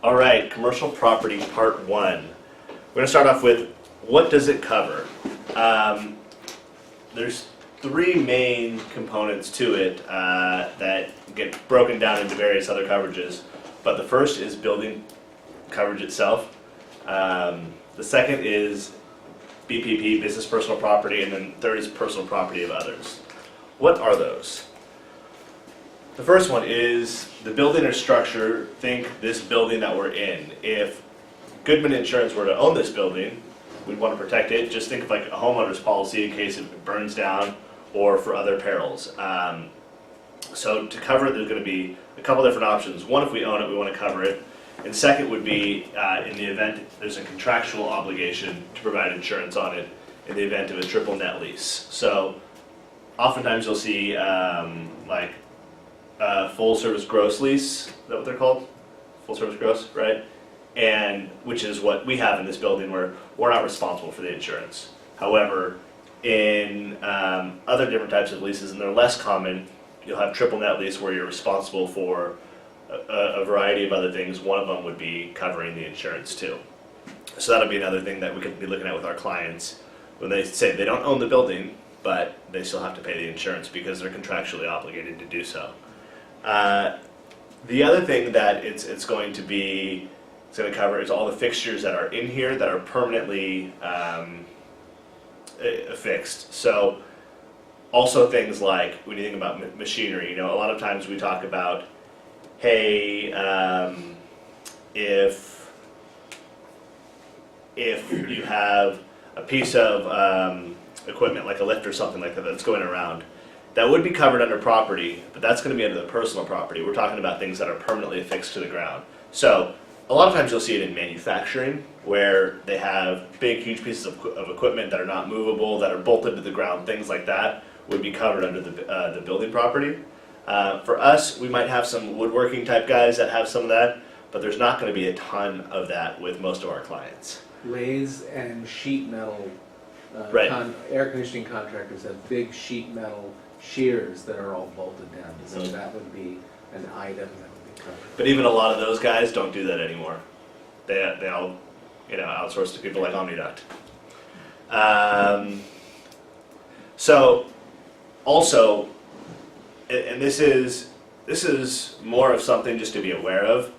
All right, commercial property part one. We're gonna start off with what does it cover? There's three main components to it that get broken down into various other coverages. But the first is building coverage itself. The second is BPP, business personal property, and then third is personal property of others. What are those? The first one is the building or structure. Think this building that we're in. If Goodman Insurance were to own this building, we'd want to protect it. Just think of like a homeowner's policy in case it burns down or for other perils. So to cover it, there's going to be a couple different options. One, if we own it, we want to cover it. And second would be in the event there's a contractual obligation to provide insurance on it in the event of a triple net lease. So oftentimes you'll see like full service gross lease, is that what they're called? Full service gross, right? And which is what we have in this building where we're not responsible for the insurance. However, in other different types of leases, and they're less common, you'll have triple net lease where you're responsible for a variety of other things. One of them would be covering the insurance too. So that'll be another thing that we could be looking at with our clients when they say they don't own the building, but they still have to pay the insurance because they're contractually obligated to do so. The other thing that it's going to cover is all the fixtures that are in here that are permanently affixed. So also things like when you think about machinery, a lot of times we talk about, hey, if you have a piece of equipment like a lift or something like that that's going around, that would be covered under property, but that's going to be under the personal property. We're talking about things that are permanently affixed to the ground. So a lot of times you'll see it in manufacturing where they have big, huge pieces of equipment that are not movable, that are bolted to the ground, things like that would be covered under the building property. For us, we might have some woodworking type guys that have some of that, but there's not going to be a ton of that with most of our clients. Lathes and sheet metal, Right. Air conditioning contractors have big sheet metal shears that are all bolted down, so that would be an item that would be covered. But even a lot of those guys don't do that anymore. They all outsource to people like OmniDuct. So also, and this is more of something just to be aware of.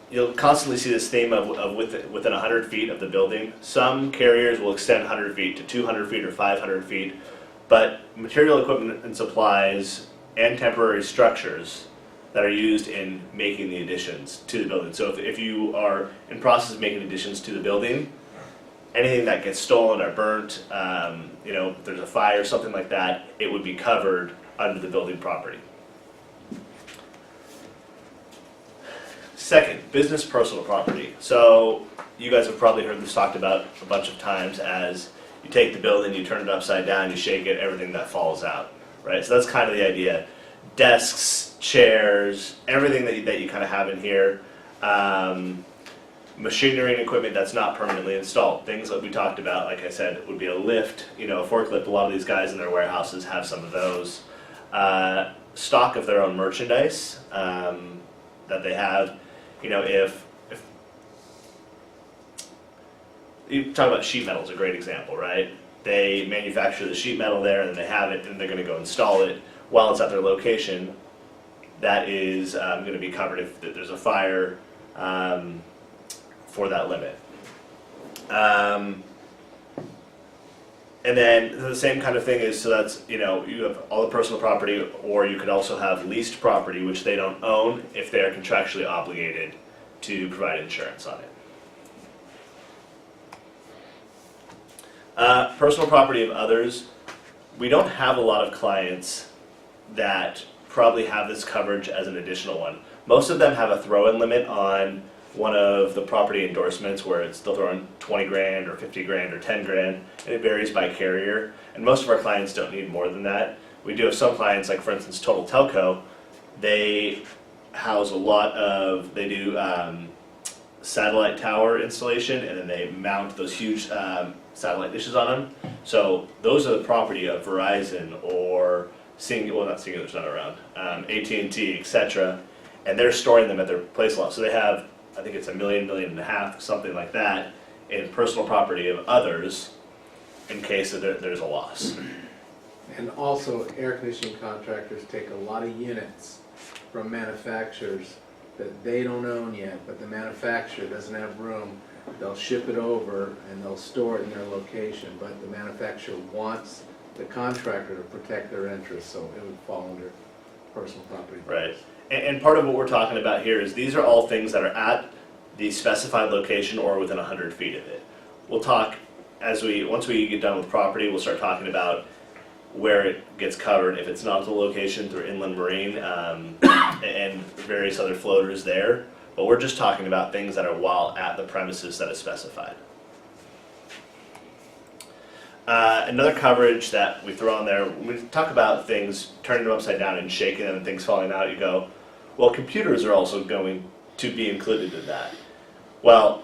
You'll constantly see this theme of within 100 feet of the building. Some carriers will extend 100 feet to 200 feet or 500 feet, but material, equipment, and supplies and temporary structures that are used in making the additions to the building. So if you are in process of making additions to the building, anything that gets stolen or burnt, if there's a fire or something like that, it would be covered under the building property. Second, business personal property. So you guys have probably heard this talked about a bunch of times as you take the building, you turn it upside down, you shake it, everything that falls out, right? So that's kind of the idea. Desks, chairs, everything that you kind of have in here. Machinery and equipment that's not permanently installed. Things that we talked about, like I said, would be a lift, a forklift. A lot of these guys in their warehouses have some of those. Stock of their own merchandise that they have. If you talk about sheet metal is a great example, right? They manufacture the sheet metal there, and then they have it, and they're going to go install it while it's at their location. That is going to be covered if there's a fire for that limit. And then the same kind of thing is, so that's, you have all the personal property, or you could also have leased property, which they don't own if they are contractually obligated to provide insurance on it. Personal property of others, we don't have a lot of clients that probably have this coverage as an additional one. Most of them have a throw-in limit on one of the property endorsements where they'll throw in 20 grand or 50 grand or 10 grand, and it varies by carrier. And most of our clients don't need more than that. We do have some clients, like for instance Total Telco, they house they do satellite tower installation, and then they mount those huge satellite dishes on them. So those are the property of Verizon or not Singular's not around, AT&T, etc. and they're storing them at their place lot. So they have, I think it's $1 million, $1.5 million, something like that, in personal property of others in case that there's a loss. And also, air conditioning contractors take a lot of units from manufacturers that they don't own yet, but the manufacturer doesn't have room. They'll ship it over and they'll store it in their location, but the manufacturer wants the contractor to protect their interests, so it would fall under personal property. Right. And part of what we're talking about here is these are all things that are at the specified location or within 100 feet of it. We'll talk, once we get done with property, we'll start talking about where it gets covered, if it's not the location through inland marine, and various other floaters there. But we're just talking about things that are while at the premises that is specified. Another coverage that we throw on there, when we talk about things turning them upside down and shaking them and things falling out, you go, well, computers are also going to be included in that. Well,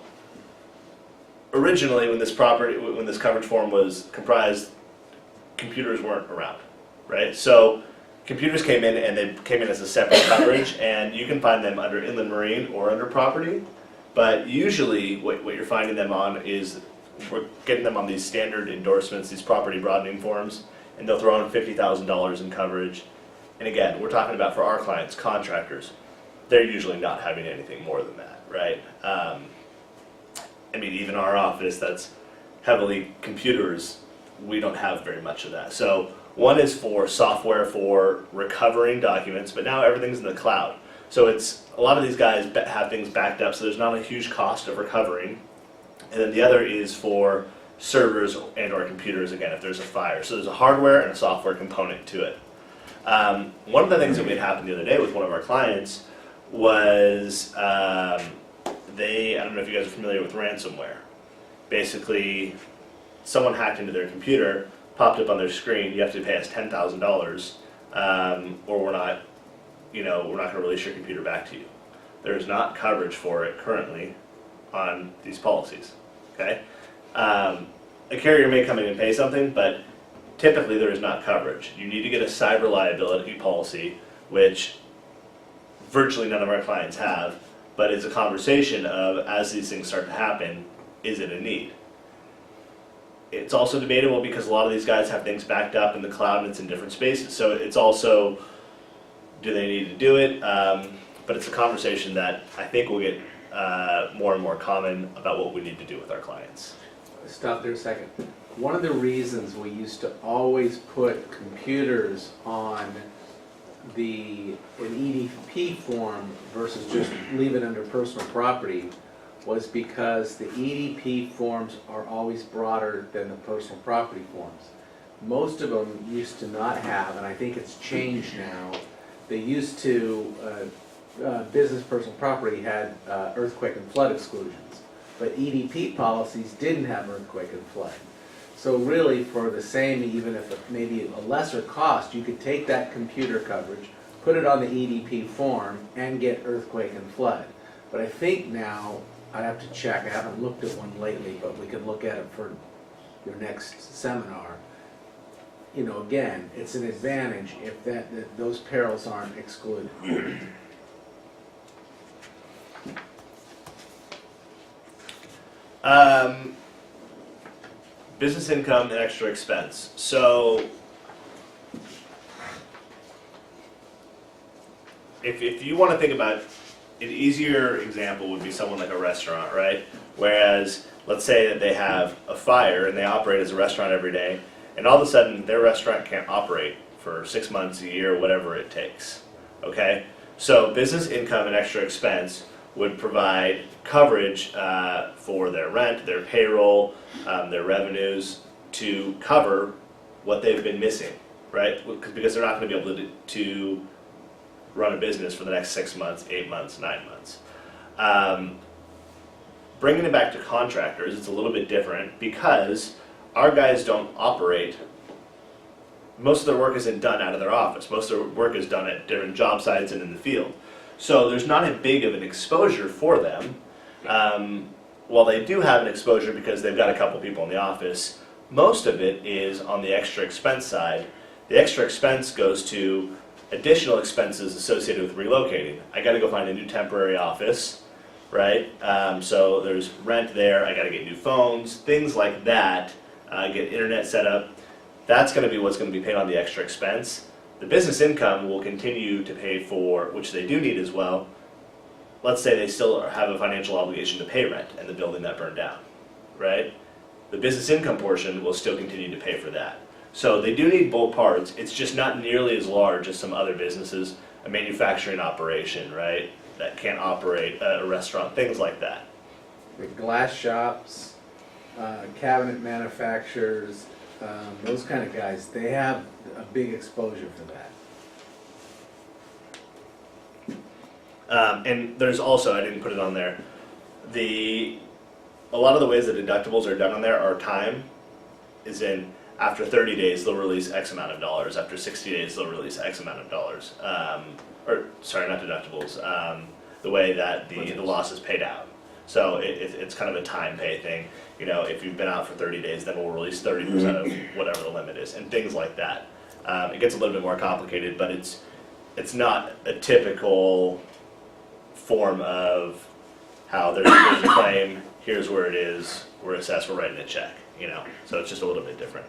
originally when this coverage form was comprised, computers weren't around, right? So computers came in and they came in as a separate coverage, and you can find them under inland marine or under property, but usually what you're finding them on is we're getting them on these standard endorsements, these property broadening forms, and they'll throw in $50,000 in coverage. And again, we're talking about for our clients, contractors, they're usually not having anything more than that, right? I mean, even our office that's heavily computers, we don't have very much of that. So one is for software for recovering documents, but now everything's in the cloud. So it's, a lot of these guys have things backed up, so there's not a huge cost of recovering. And then the other is for servers and or computers, again, if there's a fire. So there's a hardware and a software component to it. One of the things that we had happen the other day with one of our clients was I don't know if you guys are familiar with ransomware. Basically, someone hacked into their computer, popped up on their screen, you have to pay us $10,000, or we're not going to release your computer back to you. There's not coverage for it currently on these policies, okay? A carrier may come in and pay something, but typically there is not coverage. You need to get a cyber liability policy, which virtually none of our clients have, but it's a conversation of, as these things start to happen, is it a need? It's also debatable because a lot of these guys have things backed up in the cloud and it's in different spaces. So it's also, do they need to do it? But it's a conversation that I think will get more and more common about what we need to do with our clients. Stop there a second. One of the reasons we used to always put computers on an EDP form versus just leave it under personal property was because the EDP forms are always broader than the personal property forms. Most of them used to not have, and I think it's changed now, they used to, business personal property had earthquake and flood exclusions, but EDP policies didn't have earthquake and flood. So really, for the same, even if it maybe a lesser cost, you could take that computer coverage, put it on the EDP form, and get earthquake and flood. But I think now, I have to check, I haven't looked at one lately, but we could look at it for your next seminar. You know, again, it's an advantage if that those perils aren't excluded. Business income and extra expense. So if you want to think about an easier example would be someone like a restaurant, right? Whereas let's say that they have a fire and they operate as a restaurant every day, and all of a sudden their restaurant can't operate for 6 months, a year, whatever it takes. Okay? So business income and extra expense would provide coverage for their rent, their payroll, their revenues to cover what they've been missing, right? Because they're not going to be able to run a business for the next 6 months, 8 months, 9 months. Bringing it back to contractors, it's a little bit different because our guys don't operate. Most of their work isn't done out of their office. Most of their work is done at different job sites and in the field. So there's not a big of an exposure for them. While they do have an exposure because they've got a couple people in the office, most of it is on the extra expense side. The extra expense goes to additional expenses associated with relocating. I gotta go find a new temporary office, right? So there's rent there, I gotta get new phones, things like that, get internet set up. That's gonna be what's gonna be paid on the extra expense. The business income will continue to pay for, which they do need as well. Let's say they still have a financial obligation to pay rent in the building that burned down, right? The business income portion will still continue to pay for that. So they do need both parts. It's just not nearly as large as some other businesses, a manufacturing operation, right? That can't operate a restaurant, things like that. The glass shops, cabinet manufacturers, those kind of guys, they have a big exposure for that. And there's also, I didn't put it on there, a lot of the ways that deductibles are done on there are time, is in after 30 days they'll release X amount of dollars, after 60 days they'll release X amount of dollars. Or sorry, not deductibles, the way that the loss is paid out. So it's kind of a time pay thing. You know, if you've been out for 30 days, then we'll release 30% of whatever the limit is, and things like that. It gets a little bit more complicated, but it's not a typical form of how there's a claim, here's where it is, we're assessed, we're writing a check, you know, so it's just a little bit different.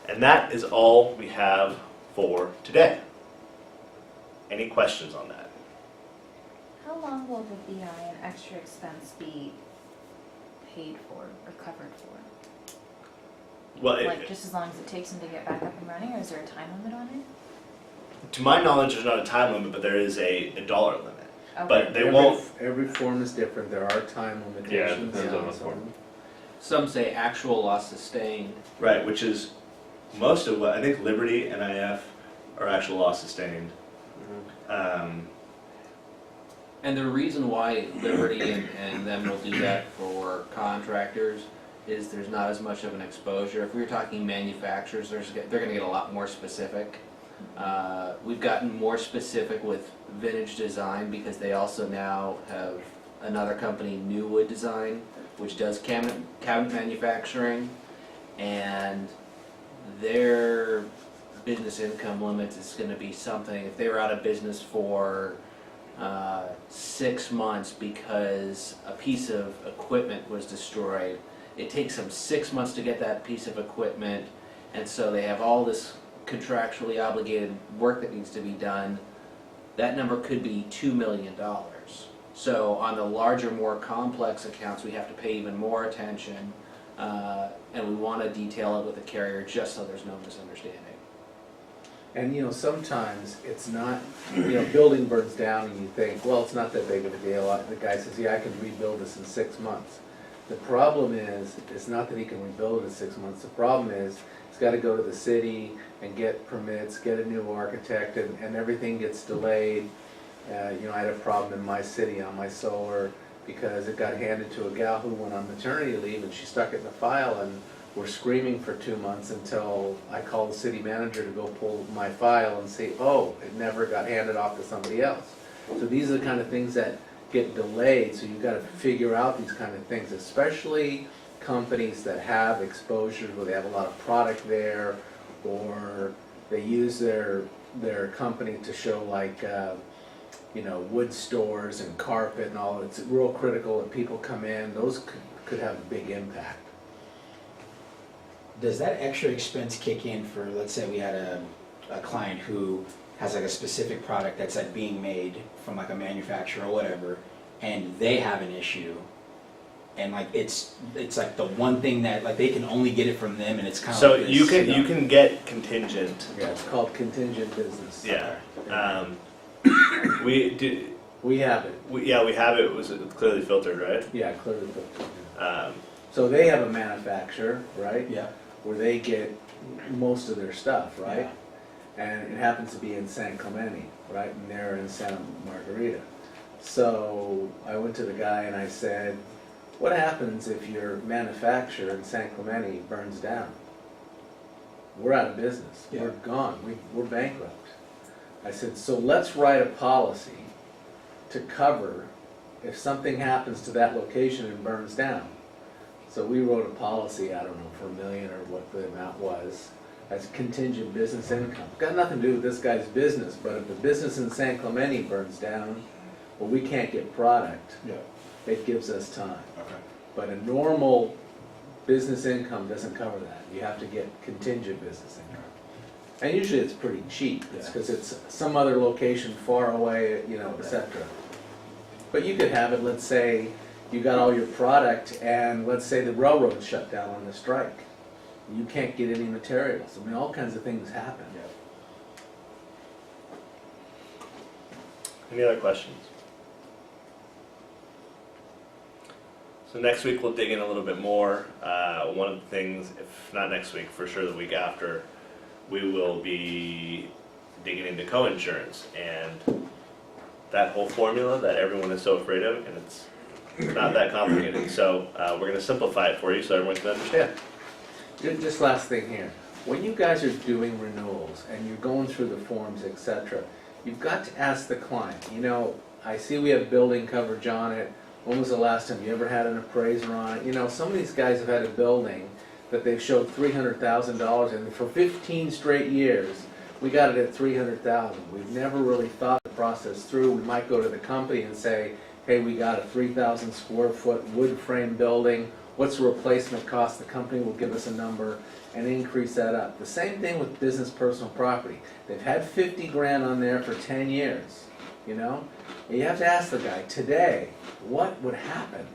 And that is all we have for today. Any questions on that? How long will the BI and extra expense be paid for or covered for? Well, Like, just as long as it takes them to get back up and running, or is there a time limit on it? to my knowledge, there's not a time limit, but there is a dollar limit. Okay. But they won't, Every form is different, there are time limitations. depends on the so- form. Some say actual loss sustained. right, which is most of what, I think Liberty, NIF, are actual loss sustained. And the reason why Liberty and them will do that for contractors is there's not as much of an exposure. If we were talking manufacturers, they're gonna get a lot more specific. We've gotten more specific with Vintage Design because they also now have another company, New Wood Design, which does cabinet manufacturing, and their business income limit is gonna be something, if they were out of business for 6 months because a piece of equipment was destroyed, it takes them 6 months to get that piece of equipment, and so they have all this contractually obligated work that needs to be done. That number could be $2 million. So on the larger, more complex accounts, we have to pay even more attention, and we want to detail it with the carrier just so there's no misunderstanding. And, you know, sometimes it's not, you know, building burns down and you think, well, it's not that big of a deal. The guy says, yeah, I can rebuild this in 6 months. The problem is, it's not that he can rebuild it in 6 months. The problem is, he's got to go to the city and get permits, get a new architect, and everything gets delayed. You know, I had a problem in my city on my solar because it got handed to a gal who went on maternity leave and she stuck it in the file, and we're screaming for 2 months until I called the city manager to go pull my file and say, oh, it never got handed off to somebody else. So these are the kind of things that get delayed, so you've got to figure out these kind of things, especially companies that have exposure where they have a lot of product there, or they use their company to show like you know, wood stores and carpet and all. It's real critical that people come in. Those could have a big impact. Does that extra expense kick in for, let's say we had a client who has like a specific product that's like being made from like a manufacturer or whatever, and they have an issue, and like it's like the one thing that like they can only get it from them, and it's kind of so like this, you know. can get contingent. Yeah, it's called contingent business. Yeah. We do. We have it. We have it. It was clearly filtered, right? Yeah, clearly filtered. Um, So they have a manufacturer, right? Yeah. Where they get most of their stuff, right? And it happens to be in San Clemente, right? And they're in Santa Margarita. So I went to the guy and I said, what happens if your manufacturer in San Clemente burns down? We're out of business. Yeah. We're gone. We're bankrupt. I said, so let's write a policy to cover if something happens to that location and burns down. So we wrote a policy, I don't know, for $1 million or what the amount was. as contingent business income. Got nothing to do with this guy's business, but if the business in San Clemente burns down, well, we can't get product, Yeah. it gives us time. Okay. But a normal business income doesn't cover that. You have to get contingent business income. And usually it's pretty cheap, it's because it's some other location far away, you know, et cetera. But you could have it, let's say, you got all your product and let's say the railroad shut down on the strike. You can't get any materials. I mean, all kinds of things happen. Any other questions? So next week we'll dig in a little bit more. One of the things, if not next week, for sure the week after, we will be digging into co-insurance and that whole formula that everyone is so afraid of, and it's not that complicated. So we're going to simplify it for you so everyone can understand. Just last thing here. When you guys are doing renewals and you're going through the forms, et cetera, you've got to ask the client, you know, I see we have building coverage on it. When was the last time you ever had an appraiser on it? You know, some of these guys have had a building that they've showed $300,000 in for 15 straight years. We got it at $300,000. We've never really thought the process through. We might go to the company and say, hey, we got a 3,000 square foot wood frame building. What's the replacement cost? The company will give us a number and increase that up. The same thing with business personal property. They've had 50 grand on there for 10 years, you know? And you have to ask the guy, today, what would happen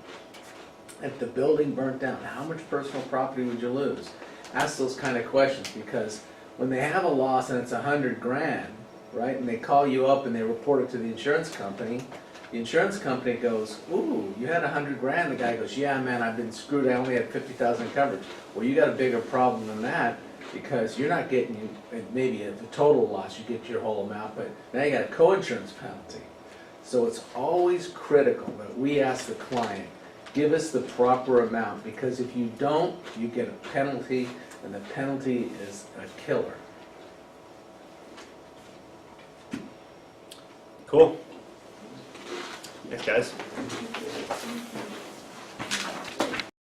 if the building burnt down? How much personal property would you lose? Ask those kind of questions, because when they have a loss and it's 100 grand, right, and they call you up and they report it to the insurance company goes, ooh, you had 100 grand. The guy goes, yeah, man, I've been screwed. I only had 50,000 coverage. Well, you got a bigger problem than that, because you're not getting, maybe a total loss, you get your whole amount, but now you got a co-insurance penalty. So it's always critical that we ask the client, give us the proper amount, because if you don't, you get a penalty, and the penalty is a killer. Cool. Thanks, guys.